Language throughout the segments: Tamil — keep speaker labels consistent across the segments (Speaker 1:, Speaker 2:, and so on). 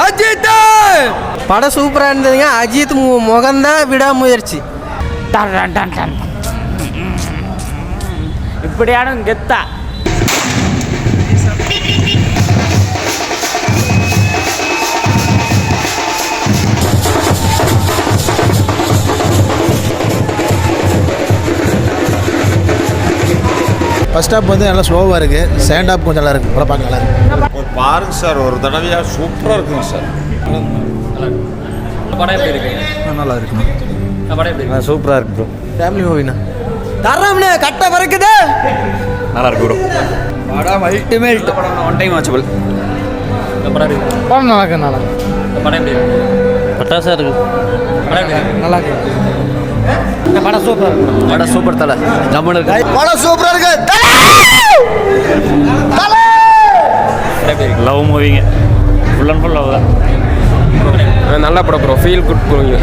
Speaker 1: அஜித் படம் சூப்பராக இருந்ததுங்க. அஜித் முகம்தான் விடாமுயற்சி.
Speaker 2: இப்படியான கெத்தா
Speaker 3: ஃபர்ஸ்ட் ஹாப் வந்து நல்லா ஸ்லோவாக இருக்குது. செகண்ட் ஹாப் கொஞ்சம் நல்லா இருக்குது. படம் பார்க்க நல்லா இருக்குது.
Speaker 4: ஒரு பாருங்க சார், ஒரு தடவையாக சூப்பராக இருக்குங்க சார்.
Speaker 5: படம் எப்படி இருக்குங்க?
Speaker 3: நல்லா இருக்குண்ணா.
Speaker 5: படம் எப்படி இருக்கு?
Speaker 3: சூப்பராக இருக்கு ப்ரோ. ஃபேமிலி மூவிண்ணா.
Speaker 1: தரம்னே கட்ட பறக்குது.
Speaker 5: நல்லா இருக்கு ப்ரோ.
Speaker 1: படம் அல்டிமேட்.
Speaker 5: One time watchable. படம் எப்படி இருக்கு?
Speaker 3: படம் நல்லா இருக்கு. நல்லா
Speaker 5: படம் எப்படி இருக்கு?
Speaker 3: பட்டாசாக இருக்குது.
Speaker 5: படம் எப்படி இருக்கு?
Speaker 3: நல்லா இருக்கு. படம் சூப்பராக இருக்கு.
Speaker 5: படம் சூப்பர் தலை. ஜம்முன்னு இருக்கு.
Speaker 1: படம் சூப்பராக இருக்கு.
Speaker 5: லவ் மூவிங்க. ஃபுல் அண்ட் ஃபுல் லவ் தான்.
Speaker 6: நல்ல படம் bro. Feel good movie.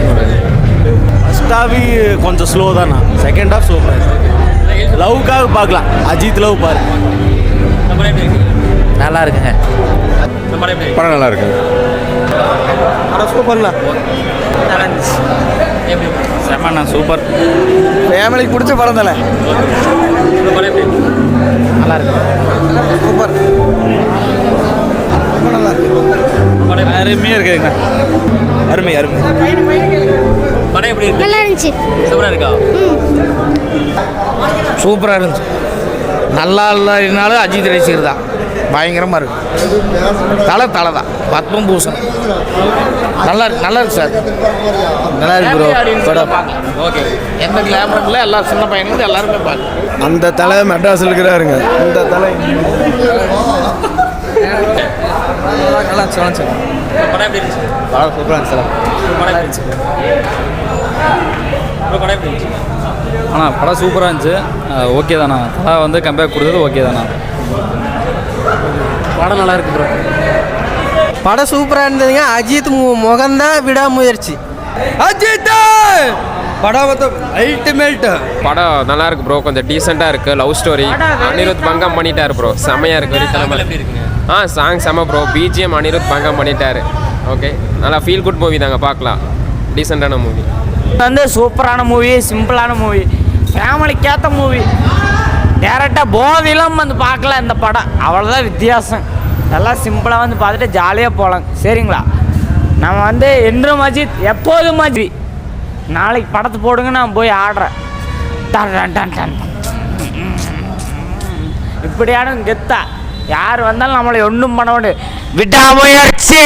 Speaker 3: First half கொஞ்சம் ஸ்லோ தானா. செகண்ட் ஹாஃப் சூப்பராக இருக்குது. லவ்க்காக பார்க்கலாம். அஜித் லவ் பாரு.
Speaker 5: படம் எப்படி இருக்கு?
Speaker 3: நல்லா இருக்குங்க.
Speaker 5: படம் எப்படி இருக்கு?
Speaker 6: படம் நல்லா இருக்கு.
Speaker 3: படம் சூப்பர்ண்ணா.
Speaker 5: எப்படி இருக்கு?
Speaker 3: செம்மண்ணா சூப்பர்.
Speaker 1: ஃபேமிலிக்கு பிடிச்ச படம் தானே.
Speaker 5: படம் எப்படி இருக்கு?
Speaker 3: நல்லா இருக்கு.
Speaker 1: சூப்பர். ரொம்ப நல்லா இருக்கு.
Speaker 5: படம்
Speaker 3: அருமையாக இருக்குதுங்க. அருமை அருமை.
Speaker 5: படம் எப்படி இருக்கு?
Speaker 7: நல்லா இருந்துச்சு.
Speaker 5: சூப்பராக இருக்கா?
Speaker 3: சூப்பராக இருந்துச்சு. நல்லா இல்லைனாலும் அஜித் ரசிகர் தான். பயங்கரமாக இருக்கு. தலை தான். பத்மம் பூசன் நல்லா இருக்கு. நல்லா இருக்கு சார். நல்லா இருக்கு ப்ரோ. படம்
Speaker 5: ஓகே.
Speaker 3: எந்த கிளாமரும் இல்லை. எல்லா சின்ன பையனுக்கு எல்லாருமே பார்க்க.
Speaker 1: அந்த தலை மெட்ராஸ் இருக்கிறாருங்க. இந்த தலை நல்லா இருந்துச்சு.
Speaker 5: படம் எப்படி இருந்துச்சு?
Speaker 1: படம் சூப்பராக இருந்துச்சு.
Speaker 5: படம் எப்படி இருந்துச்சு? படம் எப்படி இருந்துச்சு?
Speaker 8: ஆனால் படம் சூப்பராக இருந்துச்சு. ஓகே தானா. படம் வந்து கம்பேர் கொடுத்தது ஓகே தானா.
Speaker 3: படம் நல்லா இருக்கு ப்ரோ.
Speaker 1: படம் சூப்பராக இருந்ததுங்க. அஜித் முகம்தான் விடாமுயற்சி. அஜித் படம் வந்து அல்டிமேட்.
Speaker 6: படம் நல்லா இருக்கு ப்ரோ. கொஞ்சம் டீசெண்டாக இருக்குது. Love story. அனிருத் பங்கம் பண்ணிட்டாரு ப்ரோ. செம்மையாக இருக்கு. வெறித்தனமாக
Speaker 5: எப்படி இருக்குங்க?
Speaker 6: சாங் செம்ம ப்ரோ. பிஜிஎம் அனிருத் பங்கம் பண்ணிட்டாரு. ஓகே, நல்லா ஃபீல் குட் மூவி தாங்க. பார்க்கலாம். டீசெண்டான மூவி.
Speaker 2: வந்து சூப்பரான மூவி. சிம்பிளான மூவி. ஃபேமிலிக்கு ஏற்ற மூவி. டேரெக்டாக போதிலும் வந்து பார்க்கலாம் இந்த படம். அவ்வளோதான் வித்தியாசம். நல்லா சிம்பிளாக வந்து பார்த்துட்டு ஜாலியாக போகலாம். சரிங்களா? நம்ம வந்து என்றும் அஜித், எப்போதும் அஜித். நாளைக்கு படத்தை போடுங்க, நான் போய் ஆடுறேன். டன் இப்படியான கெத்தா யார் வந்தாலும் நம்மளை ஒன்றும் பண்ண முடியாது. விடாமுயற்சி.